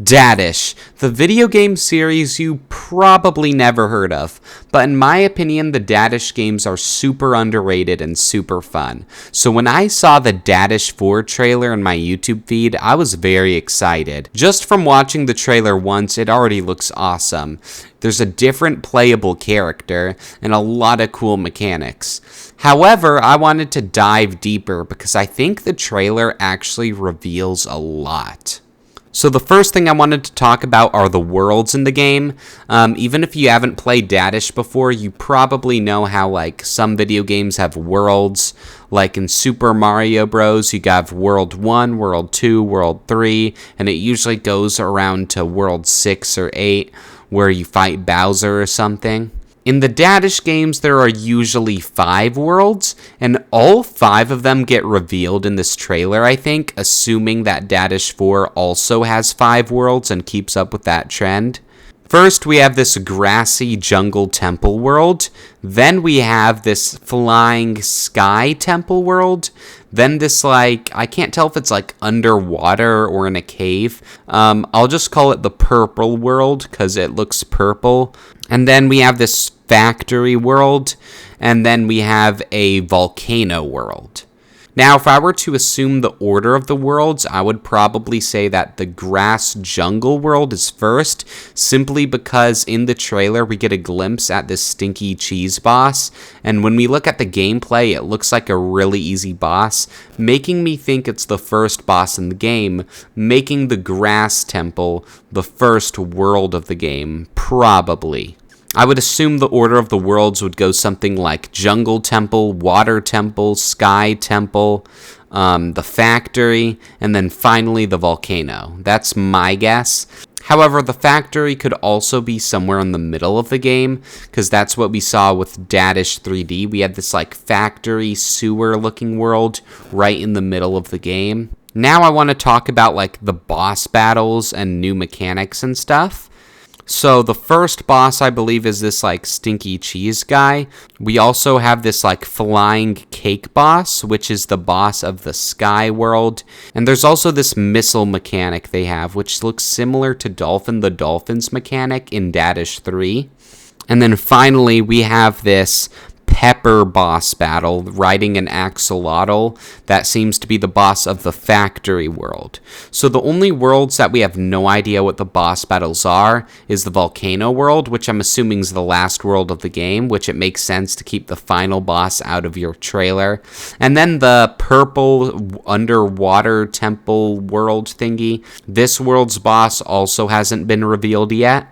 Dadish, the video game series you probably never heard of, but in my opinion, the Dadish games are super underrated and super fun. So when I saw the Dadish 4 trailer in my YouTube feed, I was very excited. Just from watching the trailer once, it already looks awesome. There's a different playable character and a lot of cool mechanics. However, I wanted to dive deeper because I think the trailer actually reveals a lot. So the first thing I wanted to talk about are the worlds in the game. Even if you haven't played Dadish before, you probably know how some video games have worlds. Like in Super Mario Bros, you have World 1, World 2, World 3, and it usually goes around to World 6 or 8 where you fight Bowser or something. In the Dadish games, there are usually 5 worlds, and all 5 of them get revealed in this trailer, I think, assuming that Dadish 4 also has 5 worlds and keeps up with that trend. First, we have this grassy jungle temple world. Then we have this flying sky temple world. Then this, I can't tell if it's underwater or in a cave. I'll just call it the purple world because it looks purple. And then we have this factory world. And then we have a volcano world. Now, if I were to assume the order of the worlds, I would probably say that the grass jungle world is first, simply because in the trailer we get a glimpse at this stinky cheese boss, and when we look at the gameplay, it looks like a really easy boss, making me think it's the first boss in the game, making the grass temple the first world of the game, probably. I would assume the order of the worlds would go something like Jungle Temple, Water Temple, Sky Temple, the Factory, and then finally the Volcano. That's my guess. However, the Factory could also be somewhere in the middle of the game, because that's what we saw with Dadish 3D. We had this factory sewer-looking world right in the middle of the game. Now I want to talk about the boss battles and new mechanics and stuff. So the first boss, I believe, is this stinky cheese guy. We also have this flying cake boss, which is the boss of the sky world. And there's also this missile mechanic they have, which looks similar to Dolphin the Dolphin's mechanic in Dadish 3. And then finally, we have this pepper boss battle riding an axolotl that seems to be the boss of the factory world. So the only worlds that we have no idea what the boss battles are is the volcano world, which I'm assuming is the last world of the game, which it makes sense to keep the final boss out of your trailer. And then the purple underwater temple world thingy. This world's boss also hasn't been revealed yet.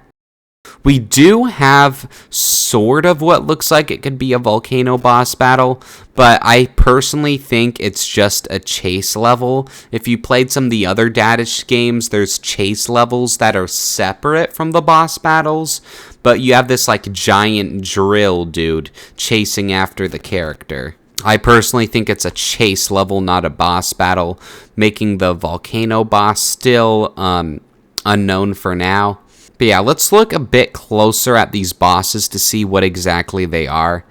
We do have sort of what looks like it could be a volcano boss battle, but I personally think it's just a chase level. If you played some of the other Dadish games, there's chase levels that are separate from the boss battles, but you have this giant drill dude chasing after the character. I personally think it's a chase level, not a boss battle, making the volcano boss still unknown for now. But yeah, let's look a bit closer at these bosses to see what exactly they are.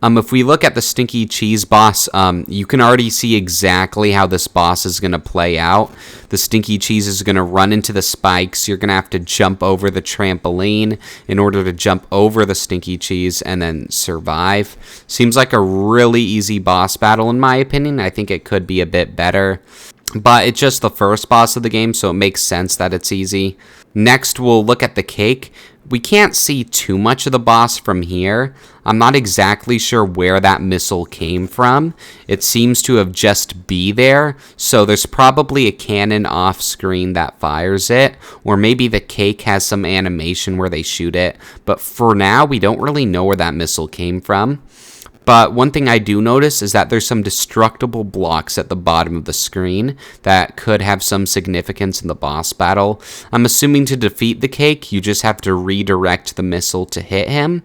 If we look at the stinky cheese boss, you can already see exactly how this boss is going to play out. The stinky cheese is going to run into the spikes. You're going to have to jump over the trampoline in order to jump over the stinky cheese and then survive. Seems like a really easy boss battle in my opinion. I think it could be a bit better. But it's just the first boss of the game, so it makes sense that it's easy. Next, we'll look at the cake. We can't see too much of the boss from here. I'm not exactly sure where that missile came from. It seems to have just be there, so there's probably a cannon off screen that fires it, or maybe the cake has some animation where they shoot it. But for now, we don't really know where that missile came from. But one thing I do notice is that there's some destructible blocks at the bottom of the screen that could have some significance in the boss battle. I'm assuming to defeat the cake, you just have to redirect the missile to hit him,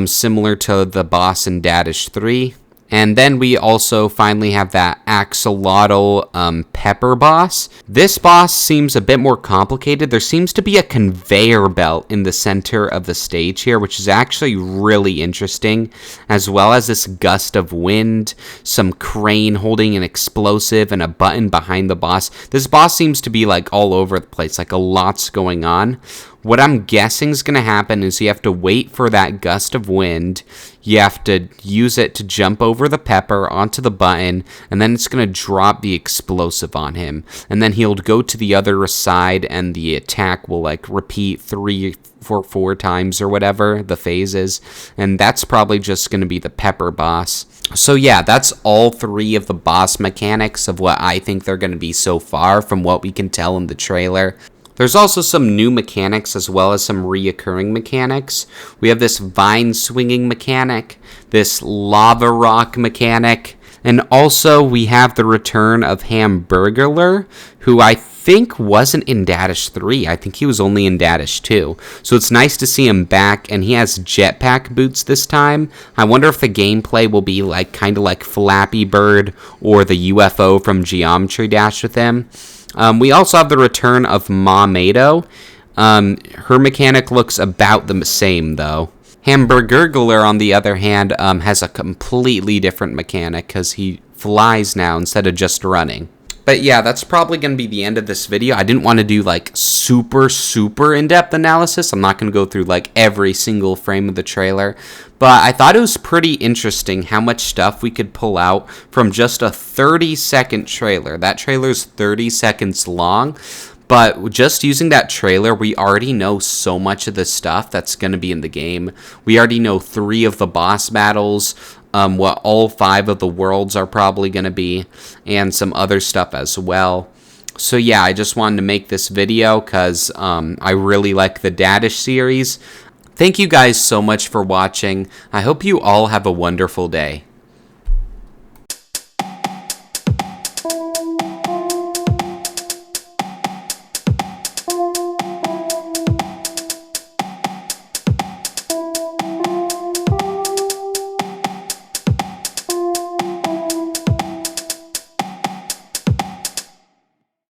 similar to the boss in Dadish 3. And then we also finally have that axolotl pepper boss. This boss seems a bit more complicated. There seems to be a conveyor belt in the center of the stage here, which is actually really interesting, as well as this gust of wind, some crane holding an explosive, and a button behind the boss. This boss seems to be like all over the place, like a lot's going on. What I'm guessing is going to happen is you have to wait for that gust of wind. You have to use it to jump over the pepper onto the button, and then it's going to drop the explosive on him. And then he'll go to the other side, and the attack will like repeat 3 or 4 times or whatever the phase is. And that's probably just going to be the pepper boss. So yeah, that's all 3 of the boss mechanics of what I think they're going to be so far from what we can tell in the trailer. There's also some new mechanics as well as some reoccurring mechanics. We have this vine swinging mechanic, this lava rock mechanic, and also we have the return of Hamburglar, who I think wasn't in Dadish 3. I think he was only in Dadish 2. So it's nice to see him back, and he has jetpack boots this time. I wonder if the gameplay will be like kind of like Flappy Bird or the UFO from Geometry Dash with him. We also have the return of Mado. Her mechanic looks about the same, though. Hamburglar, on the other hand, has a completely different mechanic because he flies now instead of just running. But yeah, that's probably going to be the end of this video. I didn't want to do like super in-depth analysis. I'm not going to go through like every single frame of the trailer. But I thought it was pretty interesting how much stuff we could pull out from just a 30-second trailer. That trailer's 30 seconds long. But just using that trailer, we already know so much of the stuff that's going to be in the game. We already know 3 of the boss battles, what all 5 of the worlds are probably going to be, and some other stuff as well. So yeah, I just wanted to make this video because I really like the Dadish series. Thank you guys so much for watching. I hope you all have a wonderful day.